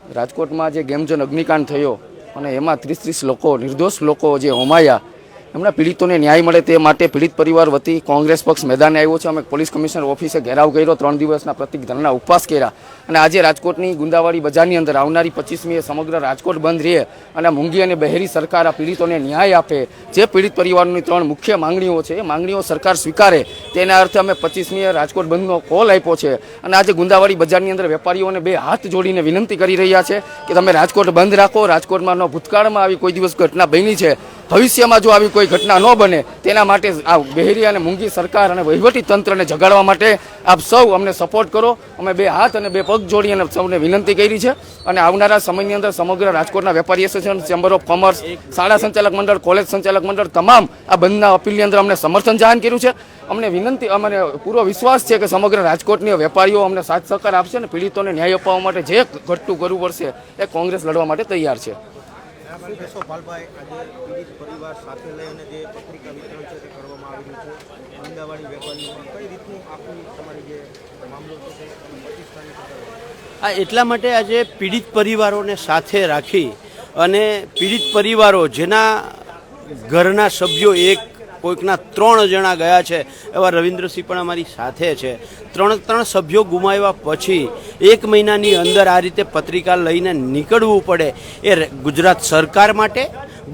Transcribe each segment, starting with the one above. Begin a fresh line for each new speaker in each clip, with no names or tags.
રાજકોટમાં જે ગેમઝોન અગ્નિકાંડ થયો અને એમાં 30 લોકો નિર્દોષ લોકો જે હોમાયા એમના પીડિતોને ન્યાય મળે તે માટે પીડિત પરિવાર વતી કોંગ્રેસ પક્ષ મેદાને આવ્યો છે। અમે પોલીસ કમિશનર ઓફિસે ઘેરાવ કર્યો, 3 દિવસના પ્રતિક ધરના ઉપવાસ કર્યા અને આજે રાજકોટની ગુંદાવાડી બજારની અંદર આવનારી 25મીએ સમગ્ર રાજકોટ બંધ રહે અને મૂંગી અને બહેરી સરકાર આ પીડિતોને ન્યાય આપે। જે પીડિત પરિવારોની 3 મુખ્ય માંગણીઓ છે એ માંગણીઓ સરકાર સ્વીકારે તેના અર્થે અમે 25મીએ રાજકોટ બંધનો કોલ આપ્યો છે અને આજે ગુંદાવાડી બજારની અંદર વેપારીઓને 2 હાથ જોડીને વિનંતી કરી રહ્યા છે કે તમે રાજકોટ બંધ રાખો। રાજકોટમાં ભૂતકાળમાં આવી કોઈ દિવસ ઘટના બની છે, ભવિષ્યમાં જો આવી કોઈ ઘટના ન બને તેના માટે આ બહેરી અને મૂંગી સરકાર અને વહીવટી તંત્રને જગાડવા માટે આપ સૌ અમને સપોર્ટ કરો। અમે 2 હાથ અને 2 પગ જોડી અને સૌને વિનંતી કરી છે અને આવનારા સમયની અંદર સમગ્ર રાજકોટના વેપારી એસોસિએશન, ચેમ્બર ઓફ કોમર્સ, શાળા સંચાલક મંડળ, કોલેજ સંચાલક મંડળ તમામ આ બંધના અપીલની અંદર અમને સમર્થન જાહેર કર્યું છે। અમને વિનંતી, અમને પૂરો વિશ્વાસ છે કે સમગ્ર રાજકોટની વેપારીઓ અમને સાથ સહકાર આપશે અને પીડિતોને ન્યાય અપાવવા માટે જે ઘટતું કરવું પડશે એ કોંગ્રેસ લડવા માટે તૈયાર છે।
એટલા માટે આજે પીડિત પરિવારોને સાથે રાખી અને પીડિત પરિવારો જેના ઘરના સભ્યો કોઈકના 3 જણા ગયા છે એવા રવિન્દ્રસિંહ પણ અમારી સાથે છે। 3 સભ્યો ગુમાવ્યા પછી 1 મહિનાની અંદર આ રીતે પત્રિકા લઈને નીકળવું પડે એ ગુજરાત સરકાર માટે,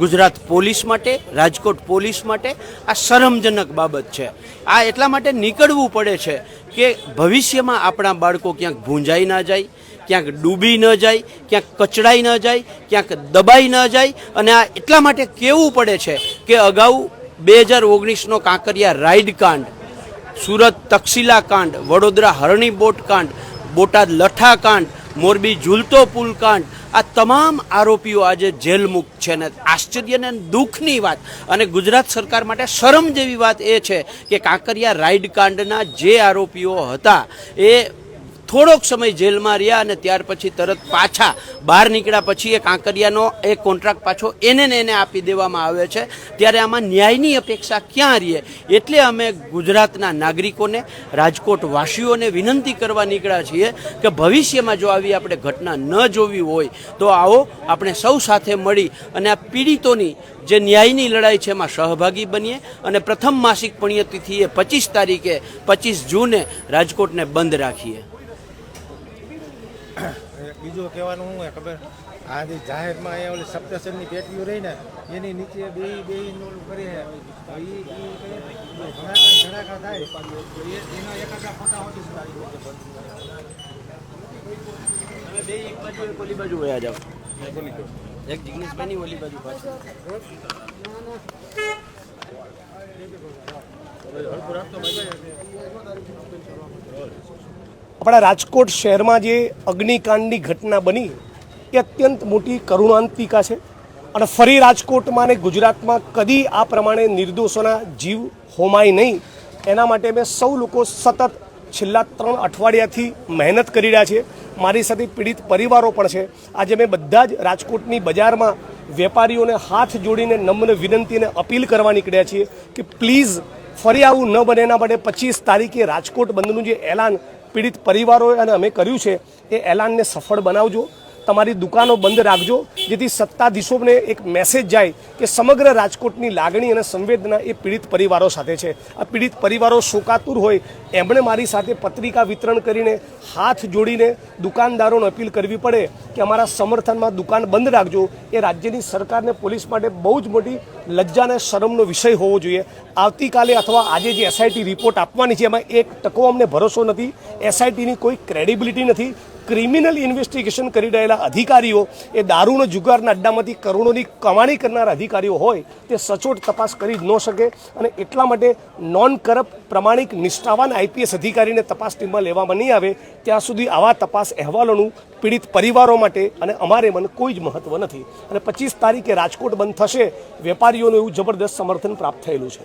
ગુજરાત પોલીસ માટે, રાજકોટ પોલીસ માટે આ શરમજનક બાબત છે। આ એટલા માટે નીકળવું પડે છે કે ભવિષ્યમાં આપણા બાળકો ક્યાંક ભૂંજાઈ ના જાય, ક્યાંક ડૂબી ન જાય, ક્યાંક કચડાઈ ન જાય, ક્યાંક દબાઈ ન જાય। અને આ એટલા માટે કહેવું પડે છે કે અગાઉ 2019નો કાંકરિયા રાઈડ કાંડ, સુરત તક્ષશિલા કાંડ, વડોદરા હરણી બોટ કાંડ, બોટાદ લઠ્ઠા કાંડ, મોરબી ઝૂલતો પુલ કાંડ, આ તમામ આરોપીઓ આજે જેલ મુક્ત છે। ને આશ્ચર્ય અને દુઃખની વાત અને ગુજરાત સરકાર માટે શરમ જેવી વાત એ છે કે કાંકરિયા રાઈડ કાંડના જે આરોપીઓ હતા એ થોડોક સમય જેલમાં રહ્યા અને ત્યાર પછી તરત પાછા બહાર નીકળ્યા પછી એ કાંકરિયાનો એ કોન્ટ્રાક્ટ પાછો એને આપી દેવામાં આવે છે। ત્યારે આમાં ન્યાયની અપેક્ષા ક્યાં રહીએ? એટલે અમે ગુજરાતના નાગરિકોને, રાજકોટ વાસીઓને વિનંતી કરવા નીકળ્યા છીએ કે ભવિષ્યમાં જો આવી આપણે ઘટના ન જોવી હોય તો આવો આપણે સૌ સાથે મળી અને આ પીડિતોની જે ન્યાયની લડાઈ છે એમાં સહભાગી બનીએ અને પ્રથમ માસિક પુણ્યતિથિએ 25 તારીખે 25 જૂને રાજકોટને બંધ રાખીએ।
બીજું કહેવાનું શું ખબર, આ જે જાહેરમાં અહીંયા ઓલી સપ્તસરની પેટીઓ રહી ને એની નીચે બે કરી ધડાકા થાય એના એકાદા ફોટા
ઓલી બાજુ વયા જાવ, એક જિગ્નેશભાઈની ઓલી બાજુ પાછળ
આપણા રાજકોટ શહેરમાં જે અગ્નિકાંડની ઘટના બની એ અત્યંત મોટી કરુણાંતિકા છે અને ફરી રાજકોટમાં અને ગુજરાતમાં કદી આ પ્રમાણે નિર્દોષોના જીવ હોમાય નહીં એના માટે અમે સૌ લોકો સતત છેલ્લા 3 અઠવાડિયાથી મહેનત કરી રહ્યા છીએ। મારી સાથે પીડિત પરિવારો પણ છે। આજે અમે બધા જ રાજકોટની બજારમાં વેપારીઓને હાથ જોડીને નમ્ર વિનંતી અને અપીલ કરવા નીકળ્યા છીએ કે પ્લીઝ ફરી આવું ન બને એના માટે 25 તારીખે રાજકોટ બંધનું જે એલાન પીડિત પરિવારોએ અને અમે કર્યું છે એ એલાનને સફળ બનાવજો। તમારી દુકાનો બંધ રાખજો જેથી સત્તાધીશોને એક મેસેજ જાય કે સમગ્ર રાજકોટની લાગણી અને સંવેદના એ પીડિત પરિવારો સાથે છે। આ પીડિત પરિવારો શોકાતુર હોય એમણે મારી સાથે પત્રિકા વિતરણ કરીને હાથ જોડીને દુકાનદારોને અપીલ કરવી પડે કે અમારા સમર્થનમાં દુકાન બંધ રાખજો। એ રાજ્યની સરકારને પોલીસ માટે બહુ જ મોટી લજ્જા અને શરમનો વિષય હોવો જોઈએ। આવતીકાલે અથવા આજે જે એસઆઈટી રિપોર્ટ આપવાની છે એમાં 1% અમને ભરોસો નથી, એસઆઈટીની કોઈ ક્રેડિબિલિટી નથી। ક્રિમિનલ ઇન્વેસ્ટિગેશન કરી રહેલા અધિકારીઓ એ દારૂનો જુગારના અડ્ડામાંથી કરોડોની કમાણી કરનાર અધિકારીઓ હોય તે સચોટ તપાસ કરી જ ન શકે અને એટલા માટે નોન કરપ્ટ પ્રમાણિક નિષ્ઠાવાન આઈપીએસ અધિકારીને તપાસ ટીમમાં લેવામાં નહીં આવે ત્યાં સુધી આવા તપાસ અહેવાલોનું પીડિત પરિવારો માટે અને અમારે મને કોઈ જ મહત્વ નથી અને 25 તારીખે રાજકોટ બંધ થશે। વેપારીઓનું એવું જબરદસ્ત સમર્થન પ્રાપ્ત થયેલું છે।